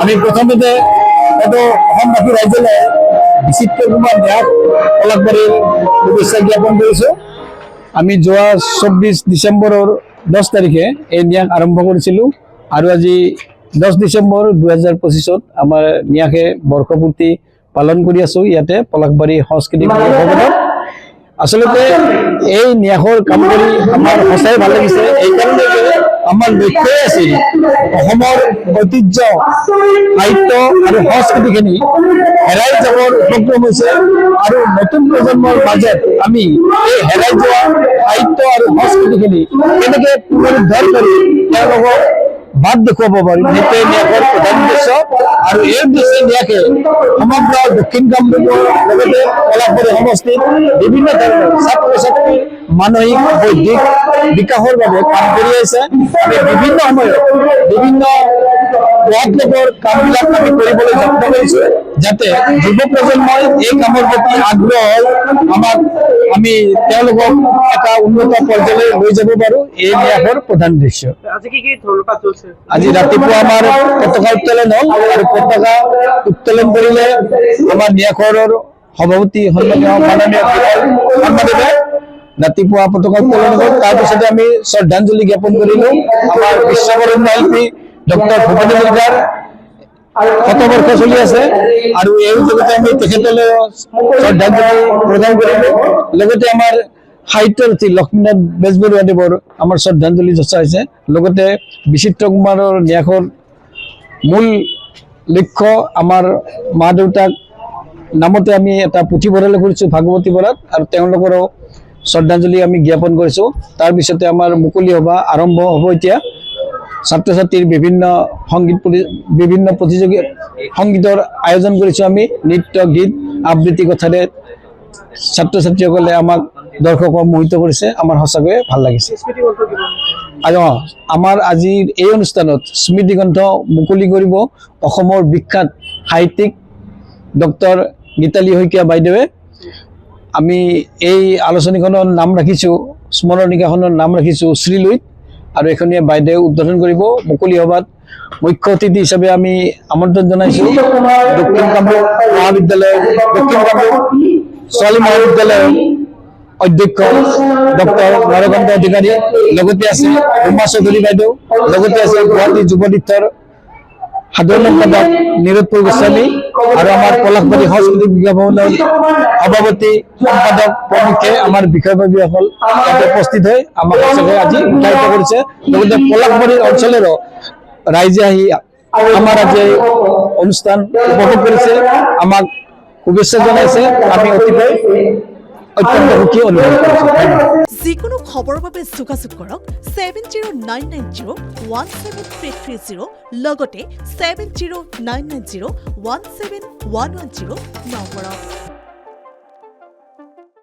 আমি প্ৰথমতে কত অসমবাসী ৰাইজলৈ বিচিত্ৰ কুমাৰ ন্যাস পলাশবাৰীৰ শুভেচ্ছা জ্ঞাপন কৰিছোঁ। আমি যোৱা 24 ডিচেম্বৰৰ 10 তাৰিখে এই ন্যাস আৰম্ভ কৰিছিলোঁ আৰু আজি 10 ডিচেম্বৰ 2025 আমাৰ ন্যাসে বৰ্ষপূৰ্তি পালন কৰি আছোঁ ইয়াতে পলাশবাৰী সাংস্কৃতিক ভৱনত। আচলতে এই ন্যাসৰ কাম কৰি আমাৰ সঁচাই ভাল লাগিছে। এইকাৰণে যে আমাৰ লক্ষ্যই আছিল অসমৰ ঐতিহ্য সাহিত্য আৰু সংস্কৃতিখিনি হেৰাই যাবৰ উপক্ৰম হৈছে আৰু নতুন প্ৰজন্মৰ মাজত আমি এই হেৰাই যোৱা সাহিত্য আৰু সংস্কৃতিখিনি কেনেকৈ পুনৰুদ্ধাৰ কৰি তেওঁলোকক বাদ দেখুৱাব পাৰিম সেইটোৱে ন্যাসৰ প্ৰধান উদ্দেশ্য। আৰু এই উদ্দেশ্যে ন্যাসে সমগ্ৰ দক্ষিণ কামৰূপৰ লগতে পলাশবাৰী সমষ্টিত বিভিন্ন ধৰণৰ ছাত্ৰ ছাত্ৰীৰ মানসিক বৌদ্ধিক বিকাশৰ বাবে কাম কৰি আছে। আমি বিভিন্ন সময়ত বিভিন্ন লোকৰ কামবিলাক আমি কৰিবলৈ যত্ন কৰিছোঁ যাতে যুৱ প্ৰজন্মই এই কামৰ প্ৰতি আগ্ৰহ আমি তেওঁলোকক এটা উন্নত পৰ্যায়লৈ লৈ যাব পাৰোঁ। এই ন্যাসৰ প্ৰধান উদ্দেশ্য। আজি ৰাতিপুৱা আমাৰ পতাকা উত্তোলন হ'ল আৰু পতাকা উত্তোলন কৰিলে আমাৰ ন্যাসৰ সভাপতি সন্মানীয় মাননীয় সন্মানীয় ৰাতিপুৱা পতাকা উত্তোলন হ'ল। তাৰপিছতে আমি শ্ৰদ্ধাঞ্জলি জ্ঞাপন কৰিলোঁ আমাৰ বিশ্ববৰেণ্য শিল্পী ডক্টৰ ভূপেন হাজৰিকাৰ শতবৰ্ষ চলি আছে আৰু এই লগতে আমি তেখেতলৈ শ্ৰদ্ধাঞ্জলি প্ৰদান কৰিলোঁ। লগতে আমাৰ সাহিত্যৰথী লক্ষ্মীনাথ বেজবৰুৱাদেৱৰ আমাৰ শ্ৰদ্ধাঞ্জলি যচা হৈছে। লগতে বিচিত্ৰ কুমাৰৰ ন্যাসৰ মূল লক্ষ্য আমাৰ মা দেউতাক নামতে আমি এটা পুথিভঁৰাল কৰিছোঁ ভাগৱতী ভঁৰাল আৰু তেওঁলোকৰো শ্ৰদ্ধাঞ্জলি আমি জ্ঞাপন কৰিছোঁ। তাৰপিছতে আমাৰ মুকলি সভা আৰম্ভ হ'ব। এতিয়া ছাত্ৰ ছাত্ৰীৰ বিভিন্ন সংগীতৰ আয়োজন কৰিছোঁ আমি। নৃত্য গীত আবৃত্তি কথাৰে ছাত্ৰ ছাত্ৰীসকলে আমাক দৰ্শকক মোহিত কৰিছে। আমাৰ সঁচাকৈয়ে ভাল লাগিছে। আৰু আমাৰ আজিৰ এই অনুষ্ঠানত স্মৃতিগ্ৰন্থ মুকলি কৰিব অসমৰ বিখ্যাত সাহিত্যিক ডক্টৰ গীতালি শইকীয়া বাইদেৱে। আমি এই আলোচনীখনৰ নাম ৰাখিছোঁ স্মৰণিকাখনৰ নাম ৰাখিছোঁ শ্ৰীলুইত আৰু এইখনিয়ে বাইদেৱে উদ্বোধন কৰিব। মুকলি সভাত মুখ্য অতিথি হিচাপে আমি আমন্ত্ৰণ জনাইছোঁ দক্ষিণ কামৰূপ মহাবিদ্যালয় দক্ষিণ কামৰূপ ছোৱালী মহাবিদ্যালয়ৰ অধ্যক্ষ ডক্টৰ নৰকান্ত অধিকাৰী, লগতে আছে উমা চৌধুৰী বাইদেউ, লগতে আছে গুৱাহাটী যুৱতীৰ্থৰ সাধাৰণ সম্পাদক নিৰোৎপল গোস্বামী আৰু আমাৰ পলাশবাৰী সাংস্কৃতিক বিকাশ ভৱনৰ সভাপতি সম্পাদক প্ৰমুখ্যে আমাৰ বিষয়ববীয়াসকল ইয়াতে উপস্থিত হৈ আমাক সঁচাকৈ আজি উৎসাহিত কৰিছে। লগতে পলাশবাৰী অঞ্চলৰো ৰাইজে আহি আমাৰ আজি অনুষ্ঠান উপভোগ কৰিছে, আমাক শুভেচ্ছা জনাইছে। আমি অতিকৈ অত্যন্ত সুখী অনুভৱ কৰিছোঁ। যিকোনো খবৰৰ বাবে যোগাযোগ কৰক 7099017330 লগতে 7099017110 নম্বৰত।